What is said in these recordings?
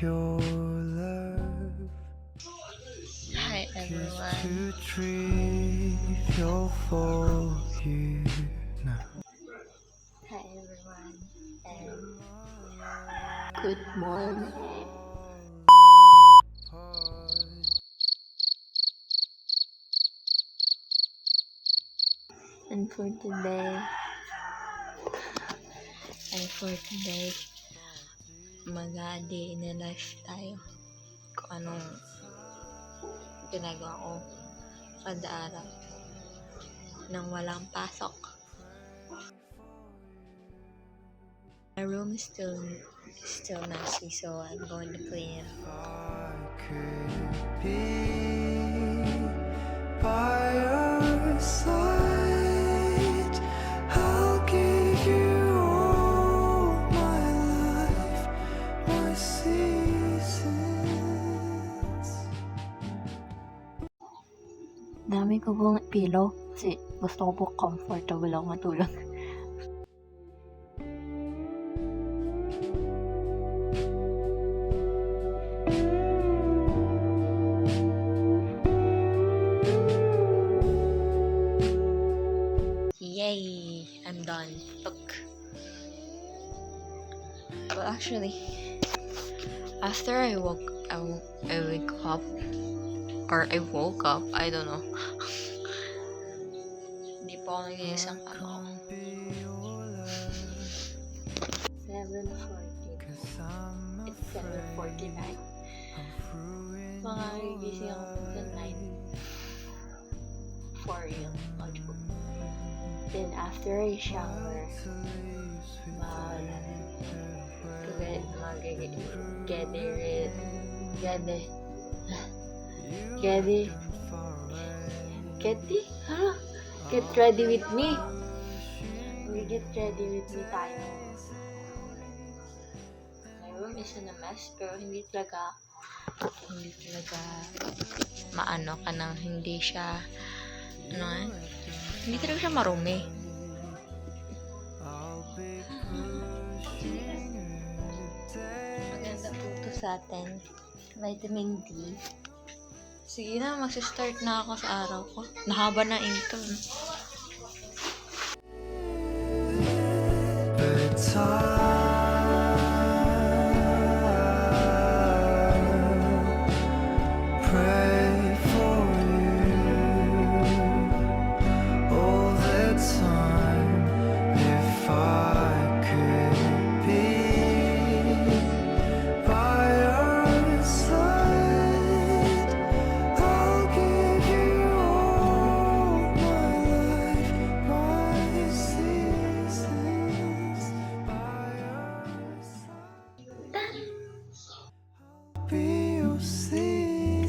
your love. Hi everyone. To trivial for you now. Hi everyone. And good morning. And for today, mag-a-day in a life tayo. Kung anong ginagawa ko kada araw nang walang pasok. My room is still messy, so I'm going to clean it. I could be by your side. I'll give you all my life, my seasons. Dami ko pong pillow kasi gusto ko po comfortable ako matulog. Yay! I'm done. Look. Well, actually, after I wake up, or I woke up, I don't know. Hindi po ako naginis ang kama ko. 7:40. It's 7:49. Mga gigising ako sa 9:04 yung notebook. Then after I shower, get ready with me. Get ready with me tayo. My room is in a mess, pero hindi talaga maano ka nang hindi siya hindi talaga siya marumi. Maganda po ito sa atin. Vitamin D. Sige na, magsistart na ako sa araw ko. Nahaba na intro. Be your seasons.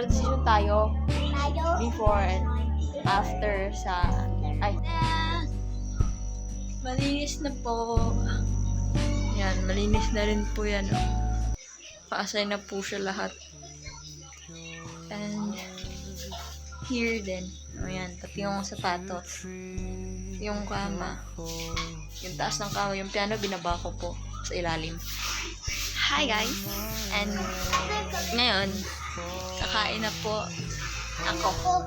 Decision tayo before and after sa malinis na po. Yan, malinis na rin po yan. Pa-assign na po siya lahat. And here din. Ayan, pati yung sapatos. Yung kama. Yung taas ng kama, yung piano, binaba ko po sa ilalim. Hi guys! And ngayon, nakain na po ako.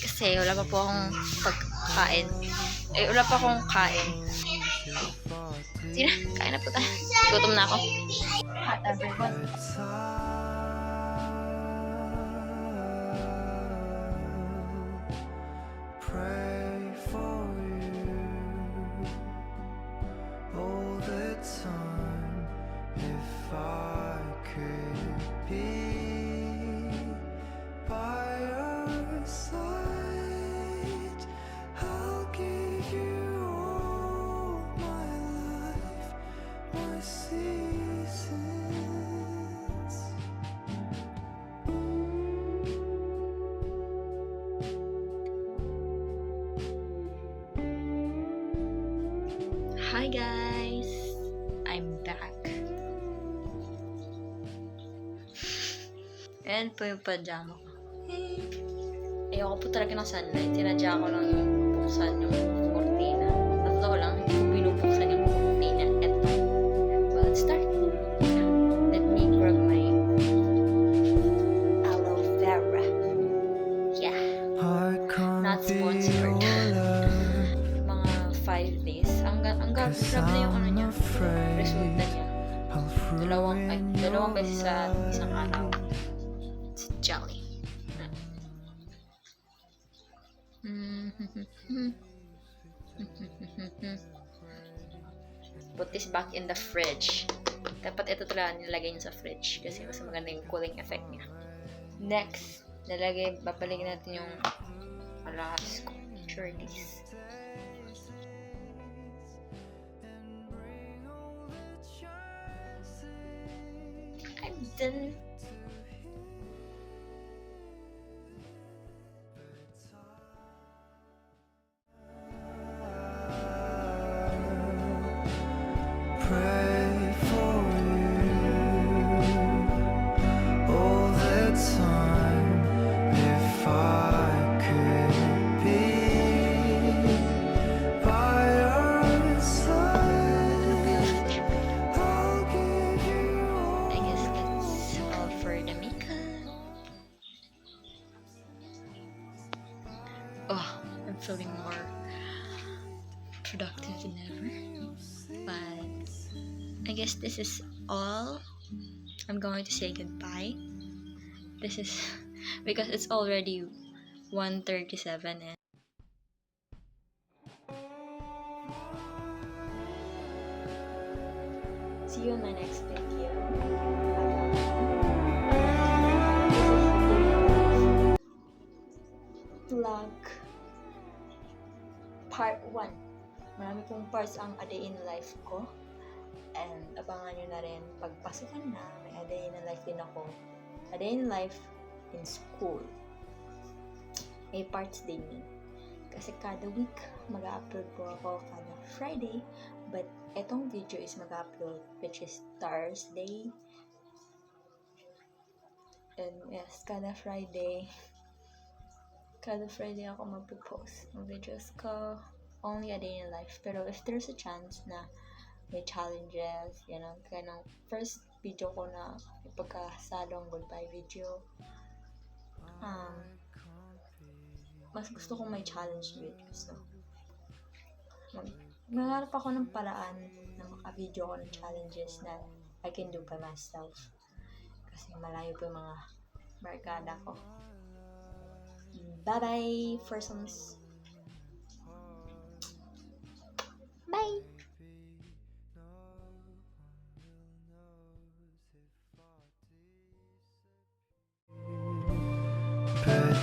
Kasi wala pa po akong pagkain. Wala pa akong kain. Sige na, kain na po tayo. Gutom na ako. Hot everyone. Pray for you. Hi guys! I'm back. Ayan po yung pajama ko. Ayoko po talaga ng sunlight. Tinadya ko lang yung buksan yung kortina. Sa totoo lang, hindi ko binubuksan yung kortina. Eto. Well, let's start. Let me grab my aloe vera. Yeah. I can't Not be sponsored. your love, Mga 5 days. Ang grabe 'cause na yung ano I'm niya. Resulta afraid niya. of ruining Dalawang your beses sa isang araw. life. It's jelly. Put this back in the fridge. Dapat ito talaga nilagay niyo sa fridge kasi mas maganda yung cooling effect niya. Next, babalik natin yung alas ko. Shirties. I'm done. Pray for you all the time. If I could be by your side, I'll give you all. I guess that's all for the makeup. Oh, I'm feeling more productive than ever. But I guess this is all. I'm going to say goodbye. This is because it's already 1:37 and see you in my next video. Vlog part 1. Marami pong parts ang A Day in Life ko. And abangan nyo na rin pagpasukan na, may A Day in Life din ako. A Day in Life in school. May parts din yun. Kasi kada week, mag-upload po ako kada Friday. But etong video is mag-upload, which is Thursday. And yes, kada Friday ako mag-post ng videos ko. Only A Day in Life. Pero if there's a chance na may challenges, you know, kaya ng first video ko na ipagkasalong goodbye video, mas gusto kong may challenge videos. So, maghanap ako ng paraan na maka-video ko ng challenges na I can do by myself. Kasi malayo po yung mga barkada ko. Bye-bye for some... Bye! But